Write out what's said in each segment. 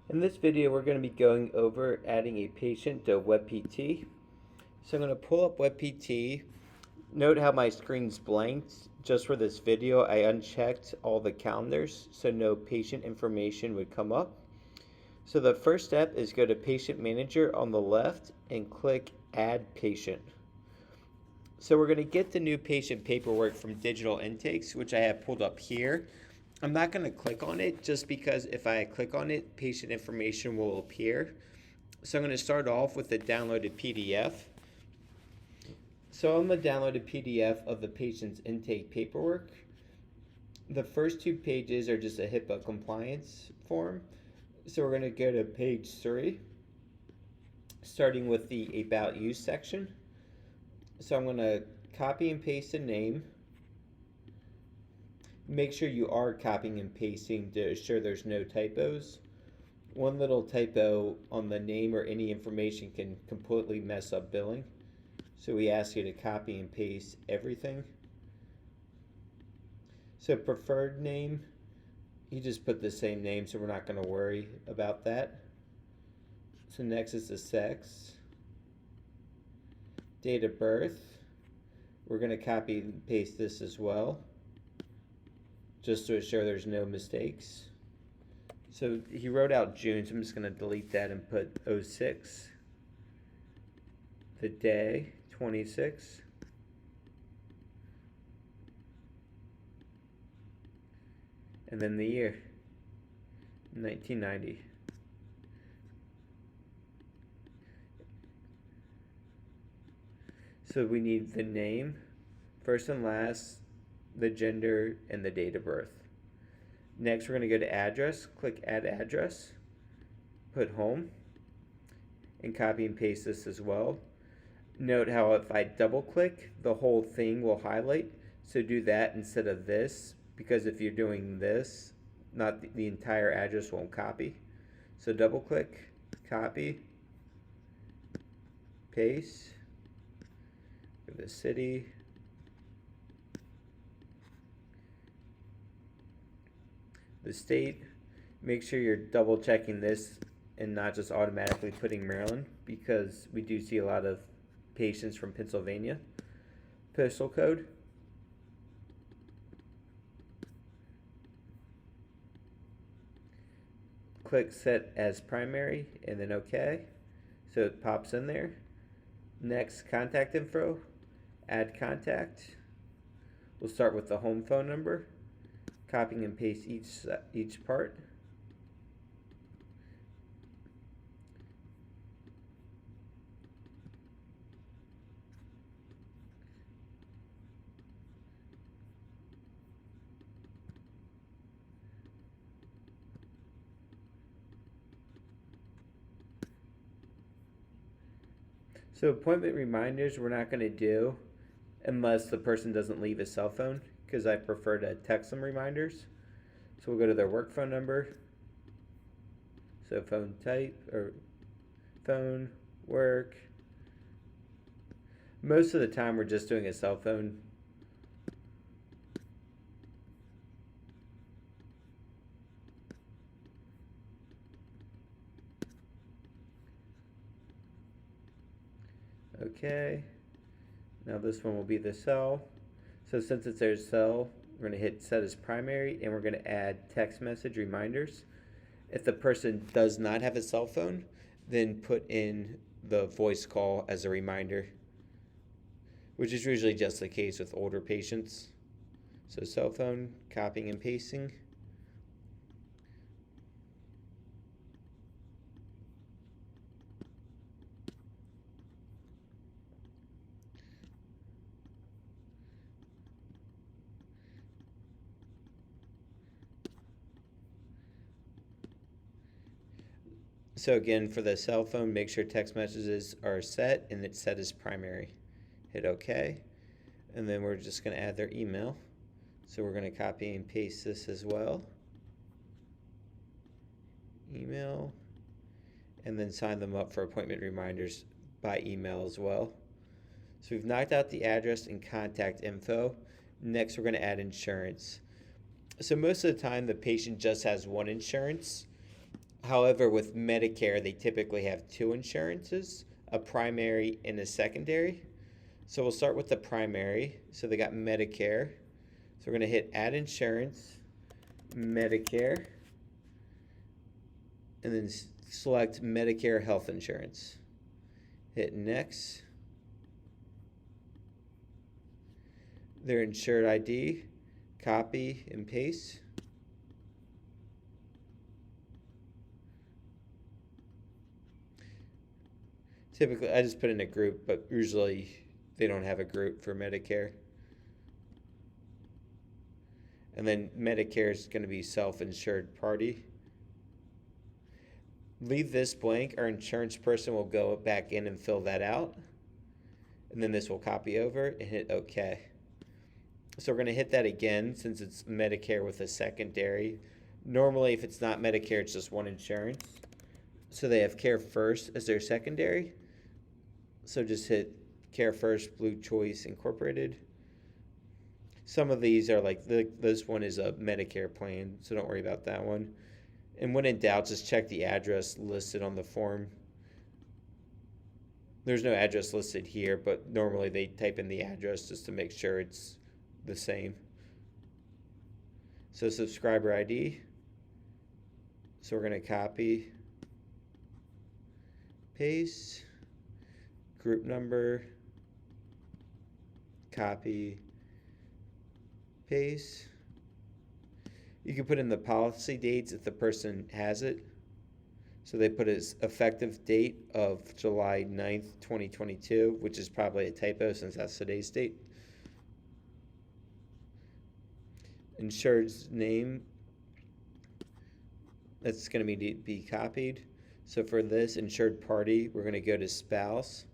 In this video, we're going to be going over adding a patient to WebPT. So I'm going to pull up WebPT. Note how my screen's blanked. Just for this video, I unchecked all the calendars so no patient information would come up. So the first step is go to Patient Manager on the left and click Add Patient. So we're going to get the new patient paperwork from Digital Intakes, which I have pulled up here. I'm not going to click on it just because if I click on it, patient information will appear. So I'm going to start off with the downloaded PDF. So on the downloaded PDF of the patient's intake paperwork, the first two pages are just a HIPAA compliance form. So we're going to go to page 3, starting with the About You section. So I'm going to copy and paste the name. Make sure you are copying and pasting to ensure there's no typos. One little typo on the name or any information can completely mess up billing. So we ask you to copy and paste everything. So preferred name, you just put the same name, so we're not going to worry about that. So next is the sex. Date of birth, we're going to copy and paste this as well, just to ensure there's no mistakes. So he wrote out June, so I'm just going to delete that and put 06. The day, 26. And then the year, 1990. So we need the name, first and last, the gender, and the date of birth. Next, we're going to go to address. Click Add Address. Put home. And copy and paste this as well. Note how if I double click, the whole thing will highlight. So do that instead of this, because if you're doing this, not the entire address won't copy. So double click, copy, paste. Go to the city. The state, make sure you're double checking this and not just automatically putting Maryland, because we do see a lot of patients from Pennsylvania. Postal code. Click set as primary and then OK. So it pops in there. Next, contact info. Add contact. We'll start with the home phone number. Copying and paste each part. So appointment reminders we're not going to do unless the person doesn't leave a cell phone, because I prefer to text them reminders. So we'll go to their work phone number. So phone type, or phone, work. Most of the time we're just doing a cell phone. Okay. Now this one will be the cell. So since it's their cell, we're going to hit set as primary, and we're going to add text message reminders. If the person does not have a cell phone, then put in the voice call as a reminder, which is usually just the case with older patients. So cell phone, copying and pasting. So again, for the cell phone, make sure text messages are set and it's set as primary. Hit OK. And then we're just going to add their email. So we're going to copy and paste this as well. Email. And then sign them up for appointment reminders by email as well. So we've knocked out the address and contact info. Next, we're going to add insurance. So most of the time, the patient just has one insurance. However, with Medicare, they typically have two insurances, a primary and a secondary. So we'll start with the primary. So they got Medicare. So we're going to hit Add Insurance, Medicare, and then select Medicare Health Insurance. Hit Next. Their insured ID, copy and paste. Typically, I just put in a group, but usually they don't have a group for Medicare. And then Medicare is going to be self-insured party. Leave this blank. Our insurance person will go back in and fill that out. And then this will copy over and hit OK. So we're going to hit that again since it's Medicare with a secondary. Normally, if it's not Medicare, it's just one insurance. So they have Care First as their secondary. So just hit Care First Blue Choice Incorporated. Some of these are like, this one is a Medicare plan, so don't worry about that one. And when in doubt, just check the address listed on the form. There's no address listed here, but normally they type in the address just to make sure it's the same. So subscriber ID. So we're going to copy, paste, group number, copy, paste. You can put in the policy dates if the person has it. So they put its effective date of July 9th, 2022, which is probably a typo since that's today's date. Insured's name, that's going to be copied. So for this insured party, we're going to go to spouse.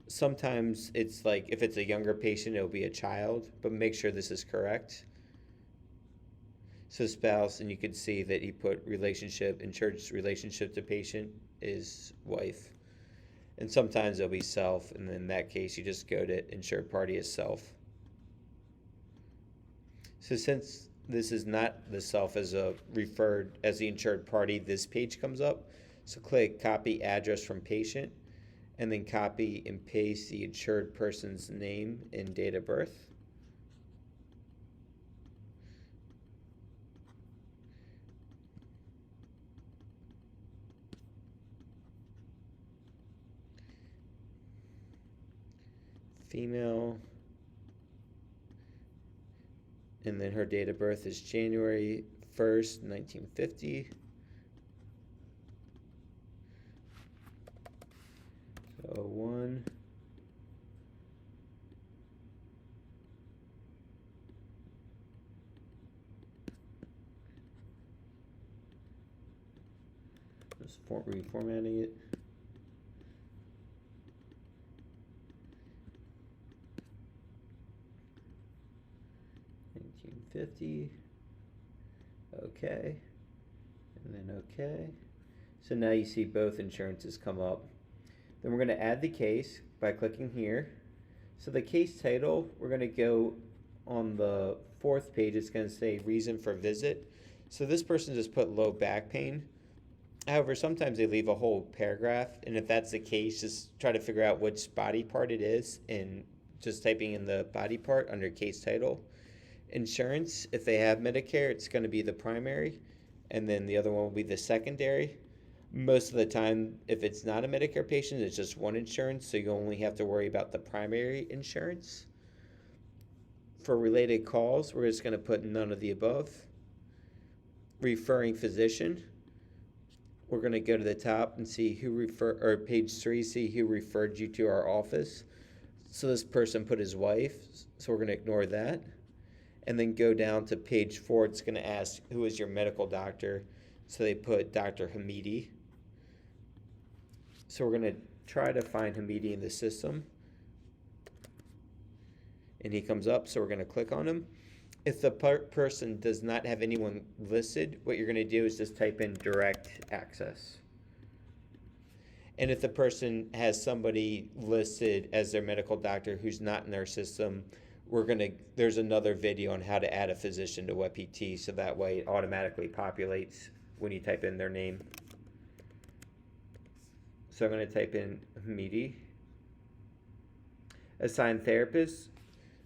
Sometimes it's like if it's a younger patient, it'll be a child, but make sure this is correct. So spouse, and you can see that he put relationship, insured's relationship to patient is wife. And sometimes it'll be self, and in that case, you just go to insured party as self. So since this is not the self as a referred as the insured party, this page comes up. So click copy address from patient, and then copy and paste the insured person's name and date of birth. Female, and then her date of birth is January 1st, 1950. So 1. Just reformatting it. $19.50. Okay. And then okay. So now you see both insurances come up. Then we're going to add the case by clicking here. So the case title, we're going to go on the 4th page. It's going to say reason for visit. So this person just put low back pain. However, sometimes they leave a whole paragraph, and if that's the case, just try to figure out which body part it is and just typing in the body part under case title. Insurance, if they have Medicare, it's going to be the primary, and then the other one will be the secondary. Most of the time, if it's not a Medicare patient, it's just one insurance, so you only have to worry about the primary insurance. For related calls, we're just going to put none of the above. Referring physician, we're going to go to the top and see who or page 3, see who referred you to our office. So this person put his wife, so we're going to ignore that. And then go down to page 4, it's going to ask who is your medical doctor. So they put Dr. Hamidi. So we're going to try to find Hamidi in the system. And he comes up, so we're going to click on him. If the person does not have anyone listed, what you're going to do is just type in direct access. And if the person has somebody listed as their medical doctor who's not in their system, there's another video on how to add a physician to WebPT, so that way it automatically populates when you type in their name. So I'm going to type in MIDI. Assign therapist,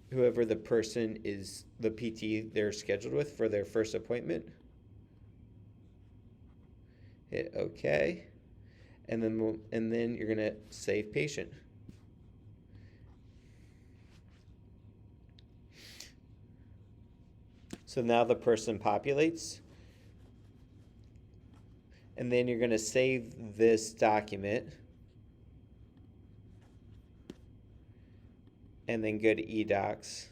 whoever the person is, the PT they're scheduled with for their first appointment. Hit OK. And then you're going to save patient. So now the person populates. And then you're going to save this document. And then go to eDocs.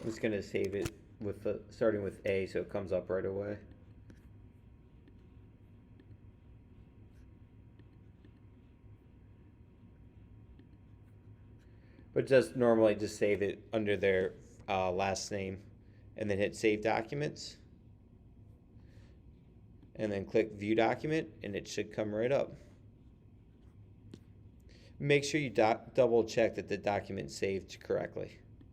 I'm just going to save it with starting with A so it comes up right away. But just normally just save it under their last name and then hit Save Documents. And then click View Document and it should come right up. Make sure you double check that the document's saved correctly.